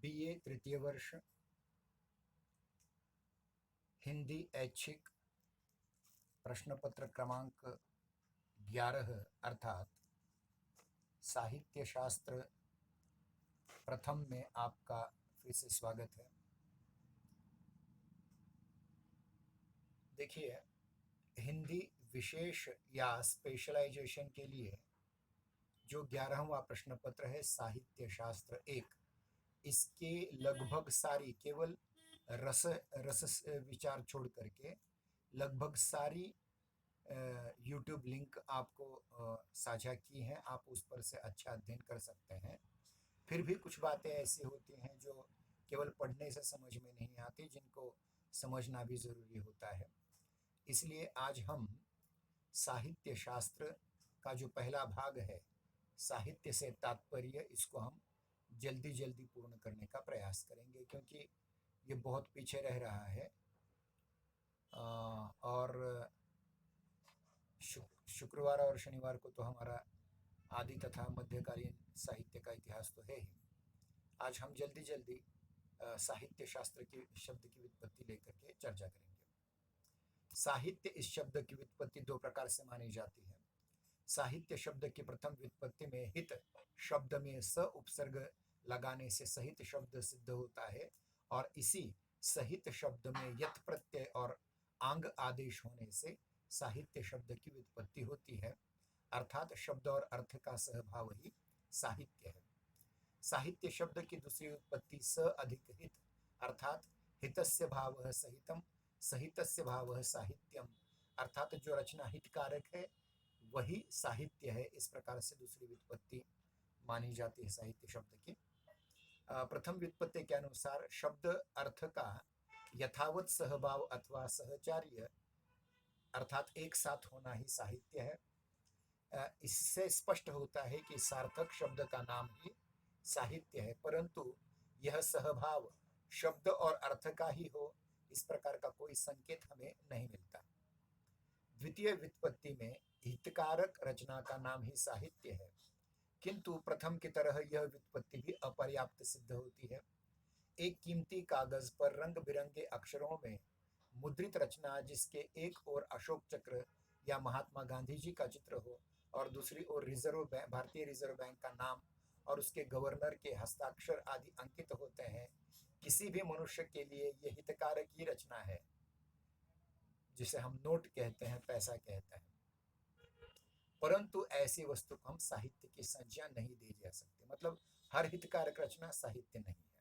BA तृतीय वर्ष हिंदी ऐच्छिक प्रश्न पत्र क्रमांक 11 अर्थात साहित्य शास्त्र प्रथम में आपका फिर से स्वागत है। देखिए, हिंदी विशेष या स्पेशलाइजेशन के लिए जो 11वां प्रश्न पत्र है साहित्य शास्त्र 1, इसके लगभग सारी केवल रस विचार छोड़ करके लगभग सारी यूट्यूब लिंक आपको साझा की हैं। आप उस पर से अच्छा अध्ययन कर सकते हैं। फिर भी कुछ बातें ऐसी होती हैं जो केवल पढ़ने से समझ में नहीं आती, जिनको समझना भी ज़रूरी होता है। इसलिए आज हम साहित्य शास्त्र का जो पहला भाग है, साहित्य से तात्पर्य, इसको हम जल्दी जल्दी पूर्ण करने का प्रयास करेंगे, क्योंकि ये बहुत पीछे रह रहा है। और शुक्रवार और शनिवार को तो हमारा आदि तथा मध्यकालीन साहित्य का इतिहास तो है ही। आज हम जल्दी जल्दी साहित्य शास्त्र की शब्द की व्युत्पत्ति लेकर के चर्चा करेंगे। साहित्य इस शब्द की व्युत्पत्ति दो प्रकार से मानी जाती है। साहित्य शब्द की प्रथम व्युत्पत्ति में हित शब्द में स उपसर्ग लगाने से सहित शब्द सिद्ध होता है, और इसी सहित शब्द में यत प्रत्यय और आंग आदेश होने से साहित्य शब्द की व्युत्पत्ति होती है, अर्थात शब्द और अर्थ का सहभाव ही साहित्य है। साहित्य शब्द की दूसरी उत्पत्ति स अधिक हित, अर्थात हितस्य भावः सहितम, सहितस्य भावः साहित्यम, अर्थात जो रचना हितकारक है वही साहित्य है। इस प्रकार से दूसरी व्युत्पत्ति मानी जाती है साहित्य शब्द की। प्रथम व्युत्पत्ति के अनुसार शब्द अर्थ का यथावत सहभाव अथवा सहचार्य अर्थात एक साथ होना ही साहित्य है। इससे स्पष्ट होता है कि सार्थक शब्द का नाम ही साहित्य है, परंतु यह सहभाव शब्द और अर्थ का ही हो, इस प्रकार का कोई संकेत हमें नहीं मिलता। द्वितीय व्युत्पत्ति में हितकारक रचना का नाम ही साहित्य है, किंतु प्रथम की तरह यह व्युत्पत्ति भी अपर्याप्त सिद्ध होती है। एक कीमती कागज पर रंग बिरंगे अक्षरों में मुद्रित रचना, जिसके एक ओर अशोक चक्र या महात्मा गांधी जी का चित्र हो और दूसरी ओर भारतीय रिजर्व बैंक का नाम और उसके गवर्नर के हस्ताक्षर आदि अंकित होते हैं, किसी भी मनुष्य के लिए यह हितकारक ही रचना है, जिसे हम नोट कहते हैं, पैसा कहते हैं। परंतु ऐसी वस्तु को हम साहित्य की संज्ञा नहीं दी जा सकती, मतलब हर हितकारक रचना साहित्य नहीं है।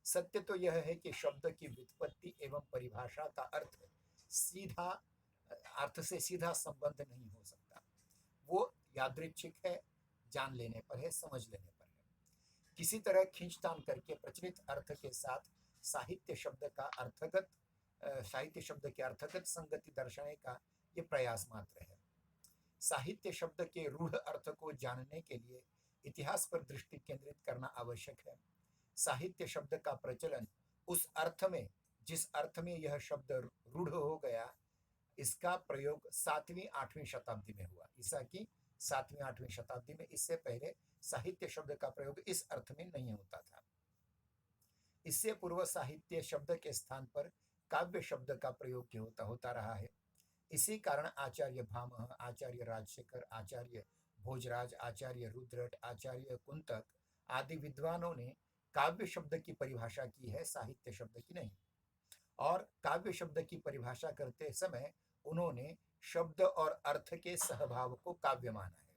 सत्य तो यह है कि शब्द की व्युत्पत्ति एवं परिभाषा का अर्थ से सीधा संबंध नहीं हो सकता। वो यादृच्छिक है, जान लेने पर है, समझ लेने पर है। किसी तरह खींचतान करके प्रचलित अर्थ के साथ साहित्य शब्द के अर्थगत संगति दर्शाने का ये प्रयास मात्र है। साहित्य शब्द के रूढ़ अर्थ को जानने के लिए इतिहास पर दृष्टि केंद्रित करना आवश्यक है। साहित्य शब्द का प्रचलन उस अर्थ में, जिस अर्थ में यह शब्द रूढ़ हो गया, इसका प्रयोग 7वीं 8वीं शताब्दी में हुआ। ईसा की 7वीं 8वीं शताब्दी में। इससे पहले साहित्य शब्द का प्रयोग इस अर्थ में नहीं होता था। इससे पूर्व साहित्य शब्द के स्थान पर काव्य शब्द का प्रयोग होता रहा है। इसी कारण आचार्य भामह, आचार्य राजशेखर, आचार्य भोजराज, आचार्य रुद्रट, आचार्य कुंतक आदि विद्वानों ने काव्य शब्द की परिभाषा की है, साहित्य शब्द की नहीं। और काव्य शब्द की परिभाषा करते समय उन्होंने शब्द और अर्थ के सहभाव को काव्य माना है।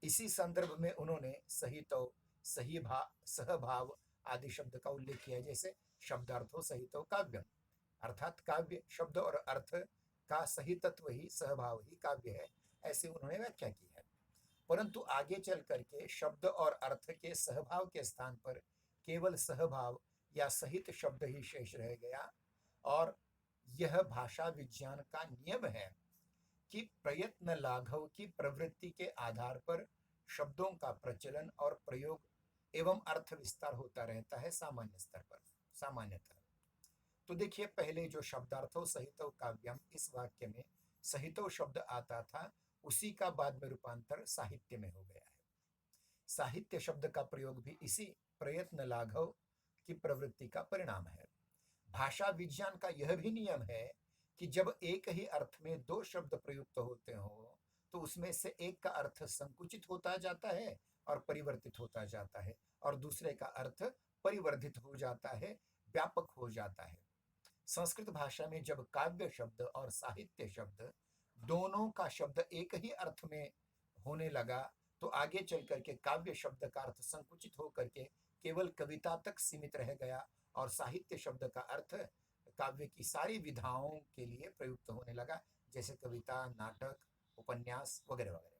इसी संदर्भ में उन्होंने सहितो, सहभाव आदि शब्द का उल्लेख किया, जैसे शब्दार्थो सहितो काव्यम, अर्थात काव्य शब्द और अर्थ का सही तत्व ही, सहभाव ही काव्य है, ऐसे उन्होंने व्याख्या की है। परंतु आगे चल करके शब्द और अर्थ के सहभाव के स्थान पर केवल सहभाव या सहित शब्द ही शेष रह गया, और यह भाषा विज्ञान का नियम है कि प्रयत्न लाघव की प्रवृत्ति के आधार पर शब्दों का प्रचलन और प्रयोग एवं अर्थ विस्तार होता रहता है सामान्य स्तर पर, सामान्यतः। तो देखिए, पहले जो शब्दार्थो सहितो काव्यम, इस वाक्य में सहितो शब्द आता था, उसी का बाद में रूपांतर साहित्य में हो गया है। साहित्य शब्द का प्रयोग भी इसी प्रयत्न लाघव की प्रवृत्ति का परिणाम है। भाषा विज्ञान का यह भी नियम है कि जब एक ही अर्थ में दो शब्द प्रयुक्त होते हो तो उसमें से एक का अर्थ संकुचित होता जाता है और परिवर्तित होता जाता है, और दूसरे का अर्थ परिवर्धित हो जाता है, व्यापक हो जाता है। संस्कृत भाषा में जब काव्य शब्द और साहित्य शब्द दोनों का शब्द एक ही अर्थ में होने लगा तो आगे चल करके काव्य शब्द का अर्थ संकुचित होकर के केवल कविता तक सीमित रह गया और साहित्य शब्द का अर्थ काव्य की सारी विधाओं के लिए प्रयुक्त होने लगा, जैसे कविता, नाटक, उपन्यास वगैरह वगैरह।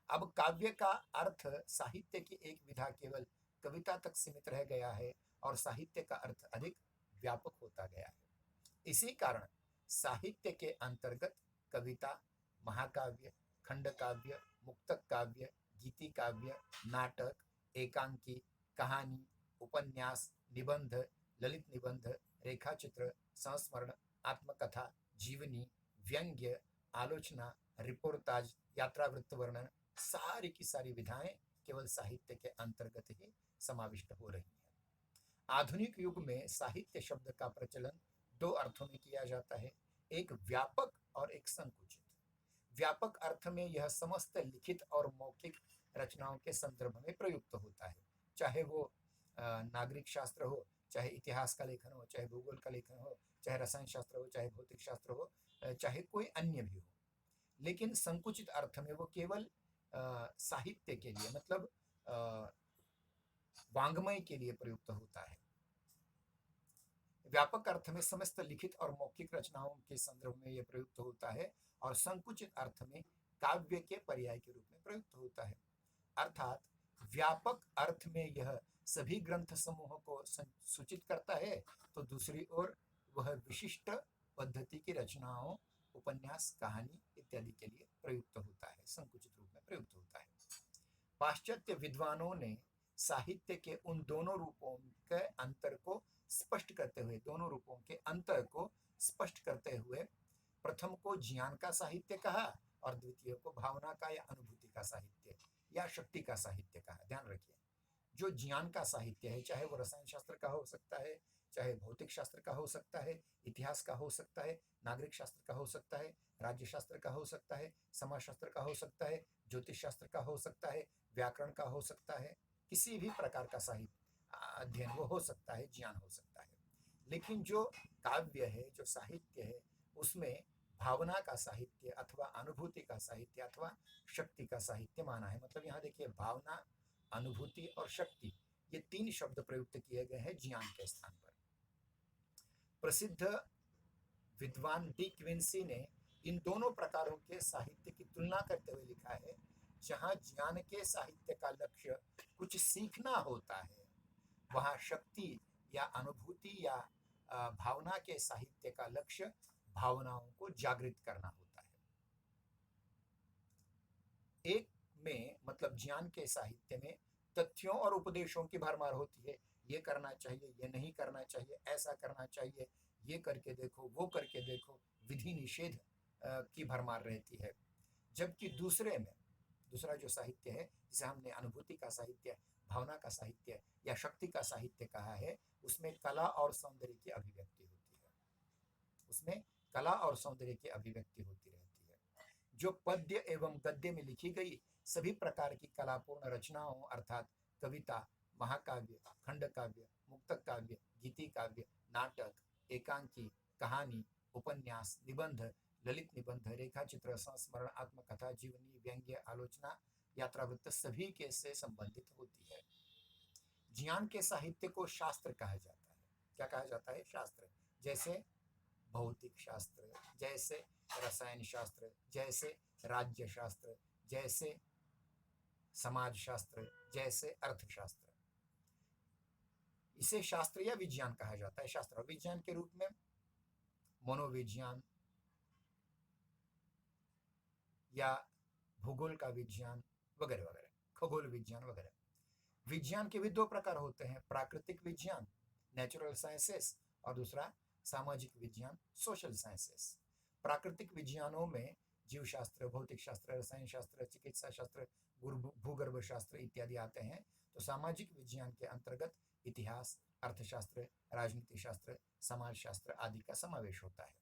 अब काव्य का अर्थ साहित्य की एक विधा केवल कविता तक सीमित रह गया है और साहित्य का अर्थ अधिक व्यापक होता गया है। इसी कारण साहित्य के अंतर्गत कविता, महाकाव्य, खंड काव्य, मुक्तक काव्य, गीति काव्य, नाटक, एकांकी, कहानी, उपन्यास, निबंध, ललित निबंध, रेखाचित्र, संस्मरण, आत्मकथा, जीवनी, व्यंग्य, आलोचना, रिपोर्टाज, यात्रा वृत्त वर्णन, सारी की सारी विधाएं केवल साहित्य के अंतर्गत ही समाविष्ट हो रही हैं। आधुनिक युग में साहित्य शब्द का प्रचलन दो अर्थों में किया जाता है, एक व्यापक और एक संकुचित। व्यापक अर्थ में यह समस्त लिखित और मौखिक रचनाओं के संदर्भ में प्रयुक्त होता है, चाहे वो नागरिक शास्त्र हो, चाहे इतिहास का लेखन हो, चाहे भूगोल का लेखन हो, चाहे रसायन शास्त्र हो, चाहे भौतिक शास्त्र हो, चाहे कोई अन्य भी हो। लेकिन संकुचित अर्थ में वो केवल साहित्य के लिए, मतलब वांग्मय के लिए प्रयुक्त होता है। व्यापक अर्थ में समस्त लिखित और मौखिक रचनाओं के संदर्भ में यह प्रयुक्त होता है और संकुचित अर्थ में काव्य के पर्याय के रूप में प्रयुक्त होता है। अर्थात व्यापक अर्थ में यह सभी ग्रंथ समूहों को सूचित करता है, तो दूसरी ओर वह विशिष्ट पद्धति की रचनाओं, उपन्यास, कहानी इत्यादि के लिए प्रयुक्त होता है, संकुचित रूप में प्रयुक्त होता है। पाश्चात्य विद्वानों ने साहित्य के उन दोनों रूपों के अंतर को स्पष्ट करते हुए, दोनों रूपों के अंतर को स्पष्ट करते हुए प्रथम को ज्ञान का साहित्य कहा और द्वितीय को भावना का या अनुभूति का साहित्य या शक्ति का साहित्य कहा। ध्यान रखिए, जो ज्ञान का साहित्य है, चाहे वो रसायन शास्त्र का हो सकता है, चाहे भौतिक शास्त्र का हो सकता है, इतिहास का हो सकता है, नागरिक शास्त्र का हो सकता है, राज्य शास्त्र का हो सकता है, समाज शास्त्र का हो सकता है, ज्योतिष शास्त्र का हो सकता है, व्याकरण का हो सकता है, किसी भी प्रकार का साहित्य अध्ययन वो हो सकता है, ज्ञान हो सकता है। लेकिन जो काव्य है, जो साहित्य है, उसमें भावना का साहित्य अथवा अनुभूति का साहित्य अथवा शक्ति का साहित्य माना है। मतलब यहाँ देखिए, भावना, अनुभूति और शक्ति, ये तीन शब्द प्रयुक्त किए गए हैं ज्ञान के स्थान पर। प्रसिद्ध विद्वान डी क्विंसी ने इन दोनों प्रकारों के साहित्य की तुलना करते हुए लिखा है, जहाँ ज्ञान के साहित्य का लक्ष्य कुछ सीखना होता है, वहाँ शक्ति या अनुभूति या भावना के साहित्य का लक्ष्य भावनाओं को जागृत करना होता है। एक में, मतलब ज्ञान के साहित्य में तथ्यों और उपदेशों की भरमार होती है, ये करना चाहिए, ये नहीं करना चाहिए, ऐसा करना चाहिए, ये करके देखो, वो करके देखो, विधि निषेध की भरमार रहती है। जबकि दूसरे में, दूसरा जो साहित्य है, जिसे हमने अनुभूति का साहित्य, भावना का साहित्य या शक्ति का साहित्य कहा है, उसमें कला और सौंदर्य की अभिव्यक्ति होती है, उसमें कला और सौंदर्य की अभिव्यक्ति होती रहती है। जो पद्य एवं गद्य में लिखी गई सभी प्रकार की कलापूर्ण रचनाओं अर्थात कविता, महाकाव्य, खंड काव्य, मुक्तक काव्य, गीति काव्य, नाटक, एकांकी, कहानी, उपन्यास, निबंध, ललित निबंध, रेखाचित्र, संस्मरण, आत्मकथा, जीवनी, व्यंग्य, आलोचना, यात्रावृत्त सभी के से संबंधित होती है। ज्ञान के साहित्य को शास्त्र कहा जाता है। क्या कहा जाता है? शास्त्र। जैसे भौतिक शास्त्र, जैसे रसायन शास्त्र, जैसे राज्य शास्त्र, जैसे समाज शास्त्र, जैसे अर्थशास्त्र, इसे शास्त्र या विज्ञान कहा जाता है। शास्त्र और विज्ञान के रूप में मनोविज्ञान या भूगोल का विज्ञान वगैरह वगैरह, खगोल विज्ञान वगैरह। विज्ञान के भी दो प्रकार होते हैं, प्राकृतिक विज्ञान, नेचुरल साइंसेस, और दूसरा सामाजिक विज्ञान, सोशल साइंसेस। प्राकृतिक विज्ञानों में जीव शास्त्र, भौतिक शास्त्र, रसायन शास्त्र, चिकित्सा शास्त्र, भूगर्भ शास्त्र इत्यादि आते हैं। तो सामाजिक विज्ञान के अंतर्गत इतिहास, अर्थशास्त्र, राजनीति शास्त्र, समाजशास्त्र आदि का समावेश होता है।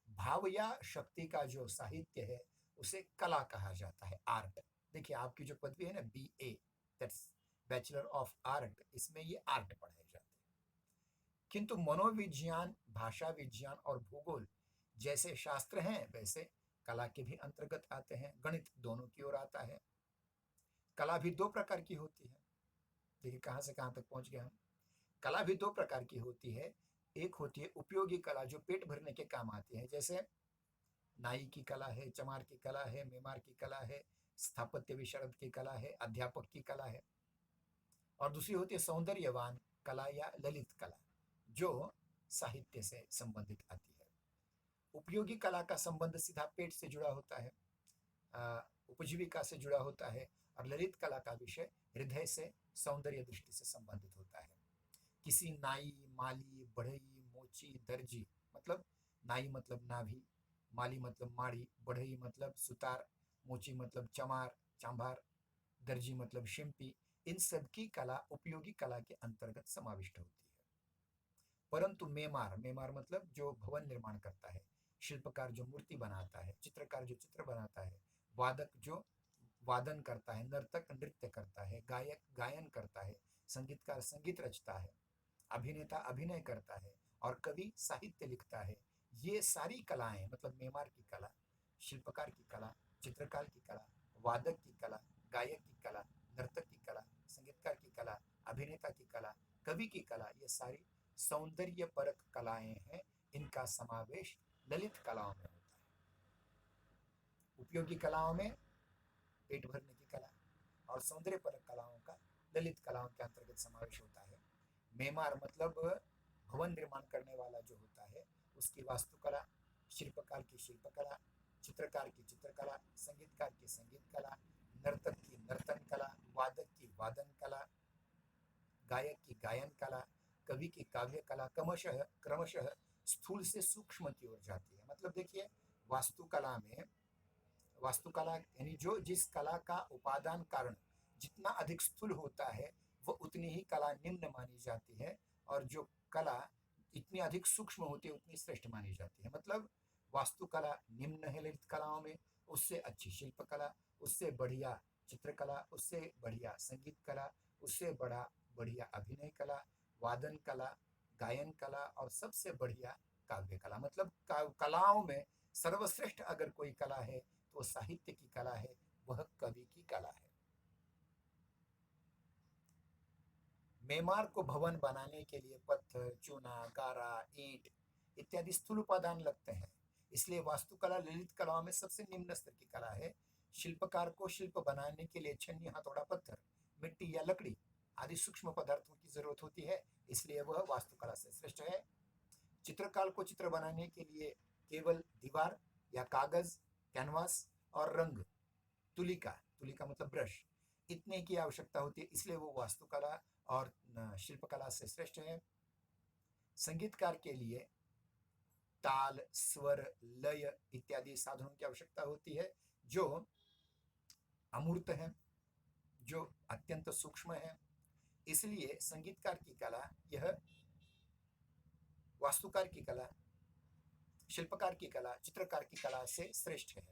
भाव या शक्ति का जो साहित्य है उसे कला कहा जाता है, आर्ट। देखिए आपकी जो पदवी है ना, BA, that's bachelor of art, इसमें ये आर्ट पढ़ाए जाते हैं। किंतु मनोविज्ञान, भाषा विज्ञान और भूगोल जैसे शास्त्र हैं वैसे कला के भी अंतर्गत आते हैं। गणित दोनों की ओर आता है। कला भी दो प्रकार की होती है। देखिए कहाँ से कहाँ तक पहुंच गए हम। कला भी दो प्रकार की होती है। एक होती है उपयोगी कला जो पेट भरने के काम आती है, जैसे नाई की कला है, चमार की कला है, मेमार की कला है, स्थापत्य विशारद की कला है, अध्यापक की कला है। और दूसरी होती है सौंदर्यवान कला या ललित कला जो साहित्य से संबंधित आती है। उपयोगी कला का संबंध सीधा पेट से जुड़ा होता है, उपजीविका से जुड़ा होता है, और ललित कला का विषय हृदय से, सौंदर्य दृष्टि से संबंधित होता है। किसी नाई, माली, बढ़ई, मोची, दर्जी, मतलब नाई मतलब नाभि, माली मतलब माड़ी, बढ़ई मतलब सुतार, मोची मतलब चमार चांभार, दर्जी मतलब शिंपी, इन सब की कला उपयोगी कला के अंतर्गत समाविष्ट होती है। परंतु मेमार, मेमार मतलब जो भवन निर्माण करता है, शिल्पकार जो मूर्ति बनाता है, चित्रकार जो चित्र बनाता है, वादक जो वादन करता है, नर्तक नृत्य करता है, गायक गायन करता है, संगीतकार संगीत रचता है, अभिनेता अभिनय करता है, और कवि साहित्य लिखता है। ये सारी कलाएं, मतलब मेमार की कला, शिल्पकार की कला, चित्रकार की कला, वादक की कला, गायक की कला, नर्तक की कला, संगीतकार की कला, अभिनेता की कला, कवि की कला, ये सारी सौंदर्य परक कलाएं हैं। इनका समावेश ललित कलाओं में होता है। उपयोगी कलाओं में पेट भरने की कला, और सौंदर्य परक कलाओं का ललित कलाओं के अंतर्गत समावेश होता है। मेमार मतलब भवन निर्माण करने वाला जो होता है उसकी वास्तुकला, शिल्पकार की शिल्पकला, चित्रकार की चित्रकला, संगीतकार की संगीत कला, नर्तक की नर्तन कला, वादक की वादन कला, गायक की गायन कला, कवि की काव्य कला, क्रमशः क्रमशः स्थूल से सूक्ष्म की ओर जाती है। मतलब देखिए वास्तुकला में, वास्तुकला यानी जो जिस कला का उपादान कारण जितना अधिक स्थूल होता है वो उतनी ही कला निम्न मानी जाती है, और जो कला इतनी अधिक सूक्ष्म होती है उतनी श्रेष्ठ मानी जाती है। मतलब वास्तुकला निम्न है ललित कलाओं में, उससे अच्छी शिल्पकला, उससे बढ़िया चित्रकला, उससे बढ़िया संगीत कला, उससे बड़ा बढ़िया अभिनय कला, वादन कला, गायन कला, और सबसे बढ़िया काव्य कला। मतलब कलाओं में सर्वश्रेष्ठ अगर कोई कला है तो साहित्य की कला है, वह कवि की कला है। मेमार को भवन बनाने के लिए पत्थर, चूना, गारा, ईंट इत्यादि स्थूल उपादान लगते हैं। इसलिए वास्तुकला ललित कलाओं में सबसे निम्न स्तर की कला है। शिल्पकार को शिल्प बनाने के लिए छन्नी, हथौड़ा, पत्थर, मिट्टी या लकड़ी आदि सूक्ष्म पदार्थों की जरूरत होती है, इसलिए वह वास्तुकला से श्रेष्ठ है। चित्रकार को चित्र बनाने के लिए केवल दीवार या कागज, कैनवास और रंग, तुलिका, तुलिका मतलब ब्रश, इतने की आवश्यकता होती है, इसलिए वो वास्तुकला और शिल्पकला से श्रेष्ठ है। संगीतकार के लिए ताल, स्वर, लय इत्यादि साधनों की आवश्यकता होती है जो अमूर्त है, जो अत्यंत सूक्ष्म है। इसलिए संगीतकार की कला यह वास्तुकार की कला, शिल्पकार की कला, चित्रकार की कला से श्रेष्ठ है।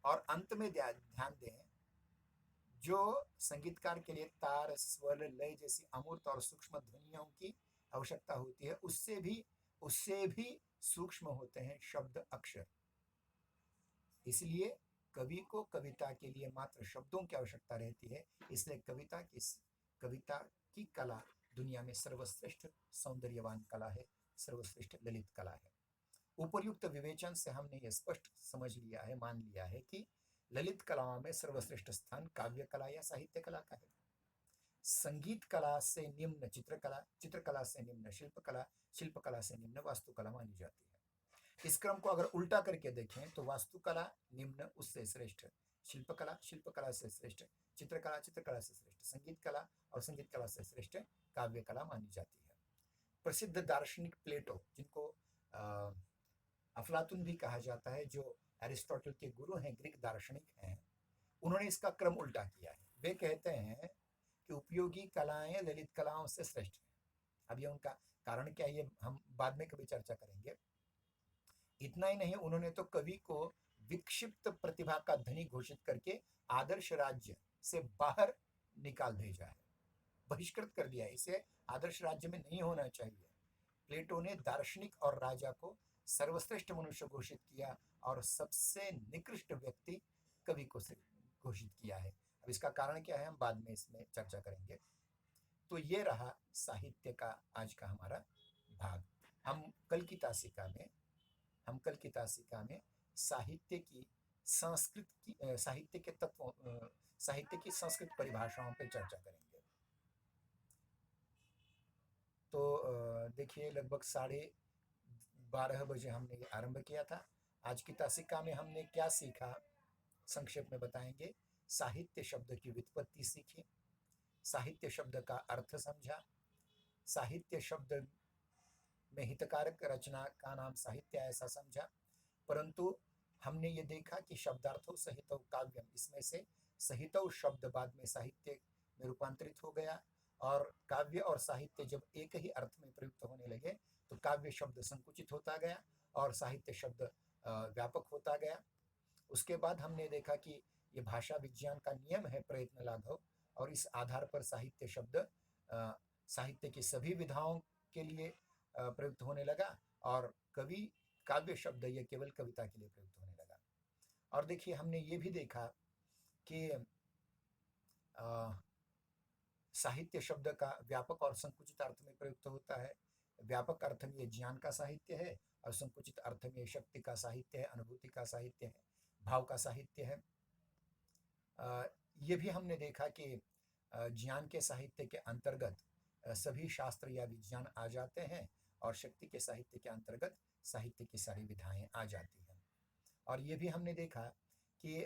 और अंत में ध्यान दें, जो संगीतकार के लिए तार, स्वर, लय जैसी अमूर्त और सूक्ष्म ध्वनियों की आवश्यकता होती है, उससे भी सूक्ष्म होते हैं शब्द, अक्षर। इसलिए कवि को कविता के लिए मात्र शब्दों की आवश्यकता रहती है। इसलिए कविता की कला दुनिया में सर्वश्रेष्ठ सौंदर्यवान कला है, सर्वश्रेष्ठ ललित कला है। उपर्युक्त विवेचन से हमने यह स्पष्ट समझ लिया है, मान लिया है कि ललित कलाओं में सर्वश्रेष्ठ स्थान काव्य कला या साहित्य कला का है। संगीत कला से निम्न चित्रकला, चित्रकला से निम्न शिल्पकला, शिल्पकला से निम्न वास्तुकला मानी जाती है। इस क्रम को अगर उल्टा करके देखें तो वास्तुकला निम्न, उससे श्रेष्ठ शिल्पकला, शिल्पकला से श्रेष्ठ चित्रकला, चित्रकला से श्रेष्ठ संगीत कला, और संगीत कला से श्रेष्ठ काव्य कला मानी जाती है। प्रसिद्ध दार्शनिक प्लेटो, जिनको अफलातुन भी कहा जाता है, जो एरिस्टोटल के गुरु हैं, ग्रीक दार्शनिक हैं, उन्होंने इसका क्रम उल्टा किया है। वे कहते हैं कि उपयोगी कलाएं ललित कलाओं से श्रेष्ठ हैं। अब ये उनका कारण क्या है, ये हम बाद में कभी चर्चा करेंगे। इतना ही नहीं, उन्होंने तो कवि को विक्षिप्त प्रतिभा का धनी घोषित करके आदर्श राज्य से बाहर निकाल भेजा है, बहिष्कृत कर दिया है। इसे आदर्श राज्य में नहीं होना चाहिए। प्लेटो ने दार्शनिक और राजा को सर्वश्रेष्ठ मनुष्य घोषित किया और सबसे निकृष्ट व्यक्ति कवि को घोषित किया है। अब इसका कारण क्या है हम बाद में इसमें चर्चा करेंगे। तो ये रहा साहित्य का आज का हमारा भाग। हम कल की तासिका में साहित्य की साहित्य के तत्वों, साहित्य की संस्कृत परिभाषाओं पर चर्चा करेंगे। तो देखिए, लगभग 12:30 बजे हमने ये आरंभ किया था। आज की तासिका में हमने क्या सीखा, संक्षेप में बताएंगे। साहित्य शब्द की व्युत्पत्ति सीखी, साहित्य शब्द का अर्थ समझा, साहित्य शब्द में हितकारक रचना का नाम साहित्य ऐसा समझा। परंतु हमने ये देखा कि शब्दार्थों सहितौ काव्यम, इसमें से सहितौ शब्द बाद में साहित्य में रूपांतरित हो गया, और काव्य और साहित्य जब एक ही अर्थ में प्रयुक्त होने लगे तो काव्य शब्द संकुचित होता गया और साहित्य शब्द व्यापक होता गया। उसके बाद हमने देखा कि ये भाषा विज्ञान का नियम है प्रयत्न लाघव, और इस आधार पर साहित्य शब्द साहित्य की सभी विधाओं के लिए प्रयुक्त होने लगा, और काव्य शब्द ये केवल कविता के लिए प्रयुक्त होने लगा। और देखिए, हमने ये भी देखा कि साहित्य शब्द का व्यापक और संकुचित अर्थ में प्रयुक्त होता है। व्यापक अर्थ में ये ज्ञान का साहित्य है, और संकुचित अर्थ में शक्ति का साहित्य है, अनुभूति का साहित्य है, भाव का साहित्य है। ये भी हमने देखा कि ज्ञान के साहित्य के अंतर्गत सभी शास्त्र या विज्ञान आ जाते हैं, और शक्ति के साहित्य के अंतर्गत साहित्य की सारी विधाएं आ जाती हैं। और ये भी हमने देखा कि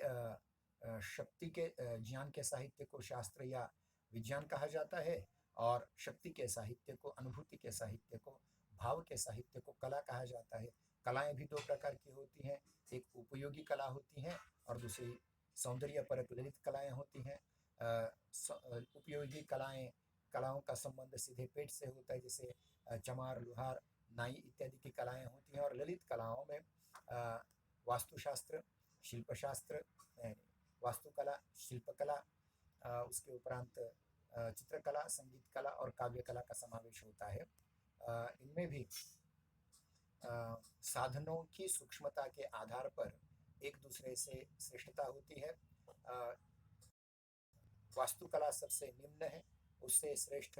शक्ति के ज्ञान के साहित्य को शास्त्र या विज्ञान कहा जाता है, और शक्ति के साहित्य को, अनुभूति के साहित्य को, भाव के साहित्य को कला कहा जाता है। कलाएं भी 2 प्रकार की होती हैं, एक उपयोगी कला होती हैं और दूसरी सौंदर्यपरक ललित कलाएं होती हैं। उपयोगी कलाओं का संबंध सीधे पेट से होता है, जैसे चमार, लुहार, नाई इत्यादि की कलाएं होती हैं। और ललित कलाओं में वास्तुशास्त्र, शिल्पशास्त्र, वास्तुकला, शिल्पकला, उसके उपरांत चित्रकला, संगीत कला और काव्य कला का समावेश होता है। इनमें भी साधनों की सूक्ष्मता के आधार पर एक दूसरे से श्रेष्ठता होती है। वास्तुकला सबसे निम्न है, उससे श्रेष्ठ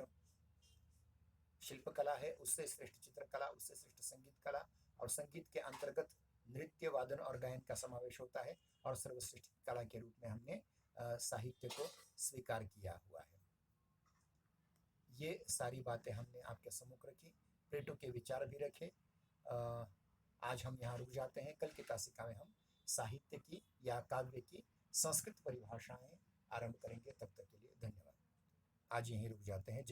शिल्पकला है, उससे श्रेष्ठ चित्रकला, उससे श्रेष्ठ संगीत कला, और संगीत के अंतर्गत नृत्य, वादन और गायन का समावेश होता है। और सर्वश्रेष्ठ कला के रूप में हमने साहित्य को स्वीकार किया हुआ है। ये सारी बातें हमने आपके सम्मुख रखी, प्लेटो के विचार भी रखे। आज हम यहाँ रुक जाते हैं। कल की तासिका में हम साहित्य की या काव्य की संस्कृत परिभाषाएं आरंभ करेंगे। तब तक के लिए धन्यवाद। आज यहीं रुक जाते हैं।